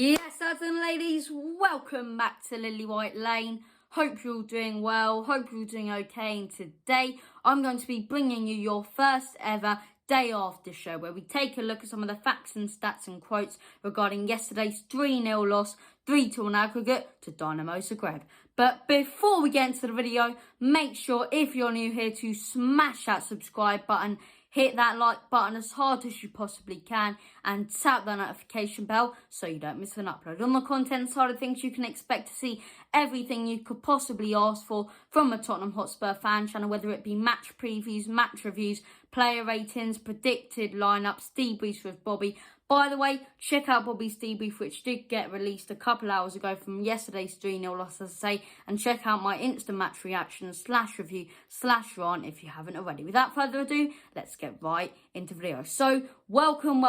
Yes, lads and ladies, welcome back to Lily White Lane. Hope you're all doing well, hope you're all doing okay, and today I'm going to be bringing you your first ever day after show where we take a look at some of the facts and stats and quotes regarding yesterday's 3-0 loss, 3-2 on aggregate to Dinamo Zagreb. But before we get into the video, make sure if you're new here to smash that subscribe button, hit that like button as hard as you possibly can and tap that notification bell so you don't miss an upload. On the content side of things, you can expect to see everything you could possibly ask for from a Tottenham Hotspur fan channel, whether it be match previews, match reviews, player ratings, predicted lineups, debriefs with Bobby. By the way, check out Bobby's debrief, which did get released a couple hours ago from yesterday's 3-0 loss, as I say, and check out my instant match reaction /review/rant if you haven't already. Without further ado, let's get right into the video. So, welcome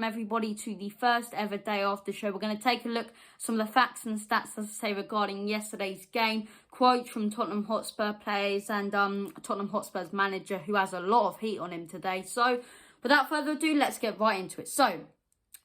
everybody to the first ever day after show. We're going to take a look at some of the facts and stats, as I say, regarding yesterday's game, quotes from Tottenham Hotspur players and Tottenham Hotspur's manager, who has a lot of heat on him today. So, without further ado, let's get right into it. So,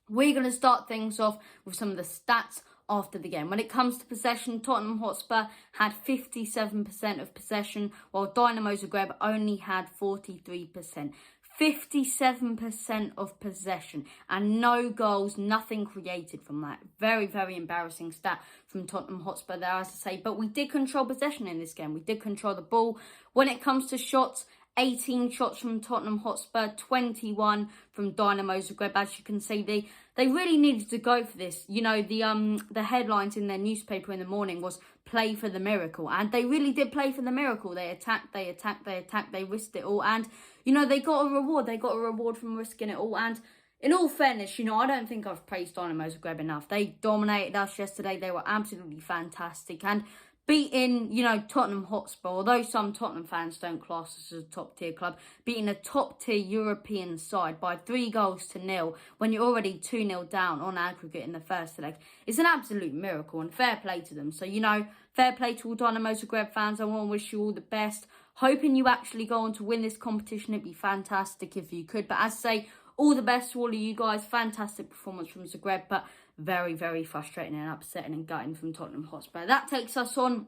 we're going to start things off with some of the stats after the game. When it comes to possession, Tottenham Hotspur had 57% of possession, while Dinamo Zagreb only had 43%. 57% of possession and no goals, nothing created from that. Very, very embarrassing stat from Tottenham Hotspur there, as I say. But we did control possession in this game. We did control the ball. When it comes to shots, 18 shots from Tottenham Hotspur, 21 from Dinamo Zagreb. As you can see, they really needed to go for this. You know, the headlines in their newspaper in the morning was "Play for the miracle," and they really did play for the miracle. They attacked, they risked it all, and you know, they got a reward. They got a reward from risking it all. And in all fairness, you know, I don't think I've praised Dinamo Zagreb enough. They dominated us yesterday. They were absolutely fantastic, and beating, you know, Tottenham Hotspur, although some Tottenham fans don't class us as a top-tier club, beating a top-tier European side by 3-0 when you're already 2-0 down on aggregate in the first leg is an absolute miracle, and fair play to them. So, you know, fair play to all Dinamo Zagreb fans. I want to wish you all the best. Hoping you actually go on to win this competition. It'd be fantastic if you could. But as I say, all the best to all of you guys. Fantastic performance from Zagreb, but very, very frustrating and upsetting and gutting from Tottenham Hotspur. That takes us on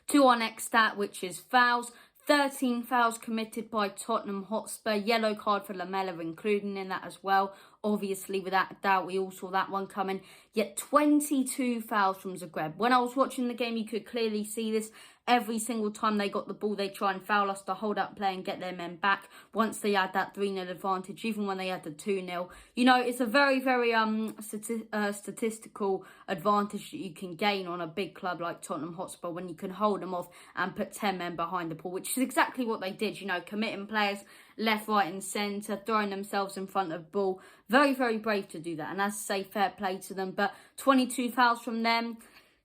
to our next stat, which is fouls. 13 fouls committed by Tottenham Hotspur. Yellow card for Lamela including in that as well. Obviously, without a doubt, we all saw that one coming. Yet 22 fouls from Zagreb. When I was watching the game, you could clearly see this. Every single time they got the ball, they try and foul us to hold up play and get their men back once they had that 3-0 advantage, even when they had the 2-0. You know, it's a very, very statistical advantage that you can gain on a big club like Tottenham Hotspur when you can hold them off and put 10 men behind the ball, which is exactly what they did. You know, committing players left, right and centre, throwing themselves in front of the ball. Very, very brave to do that. And as I say, fair play to them. But 22 fouls from them.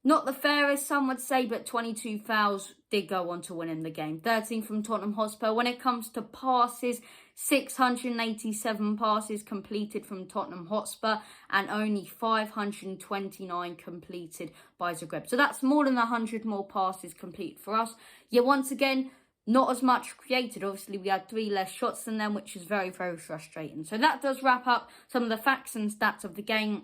Not the fairest, some would say, but 22 fouls did go on to win in the game. 13 from Tottenham Hotspur. When it comes to passes, 687 passes completed from Tottenham Hotspur and only 529 completed by Zagreb. So that's more than 100 more passes completed for us. Yet once again, not as much created. Obviously, we had 3 less shots than them, which is very, very frustrating. So that does wrap up some of the facts and stats of the game.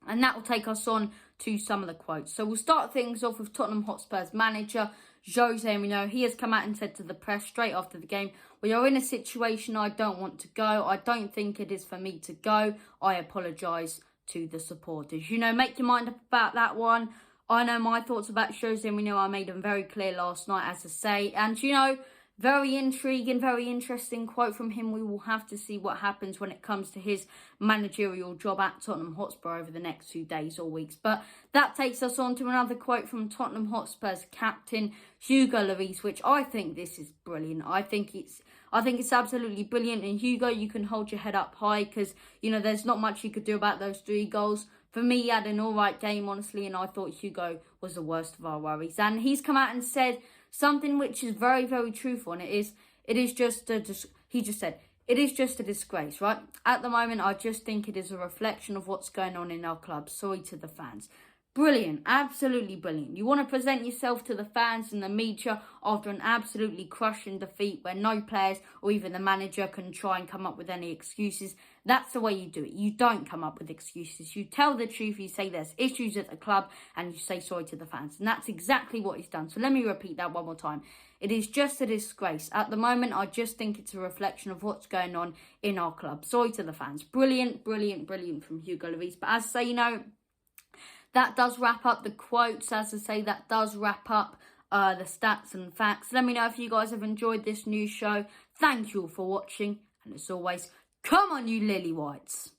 And that will take us on to some of the quotes. So we'll start things off with Tottenham Hotspur's manager, Jose Mourinho. He has come out and said to the press straight after the game, "We are in a situation I don't want to go. I don't think it is for me to go. I apologise to the supporters." You know, make your mind up about that one. I know my thoughts about Jose Mourinho. I made them very clear last night, as I say. And, you know, very intriguing, very interesting quote from him. We will have to see what happens when it comes to his managerial job at Tottenham Hotspur over the next 2 days or weeks. But that takes us on to another quote from Tottenham Hotspur's captain, Hugo Lloris, which I think this is brilliant. I think it's absolutely brilliant. And Hugo, you can hold your head up high because, you know, there's not much you could do about those 3 goals. For me, he had an all right game, honestly, and I thought Hugo was the worst of our worries. And he's come out and said something which is very, very truthful, and he just said, "It is just a disgrace, right? At the moment, I just think it is a reflection of what's going on in our club. Sorry to the fans." Brilliant, absolutely brilliant. You want to present yourself to the fans and the media after an absolutely crushing defeat where no players or even the manager can try and come up with any excuses. That's the way you do it. You don't come up with excuses. You tell the truth, you say there's issues at the club, and you say sorry to the fans. And that's exactly what he's done. So let me repeat that one more time. It is just a disgrace. At the moment, I just think it's a reflection of what's going on in our club. Sorry to the fans. Brilliant, brilliant, brilliant from Hugo Lloris. But as I say, that does wrap up the quotes. As I say, that does wrap up the stats and facts. Let me know if you guys have enjoyed this new show. Thank you all for watching. And as always, come on, you Lily Whites.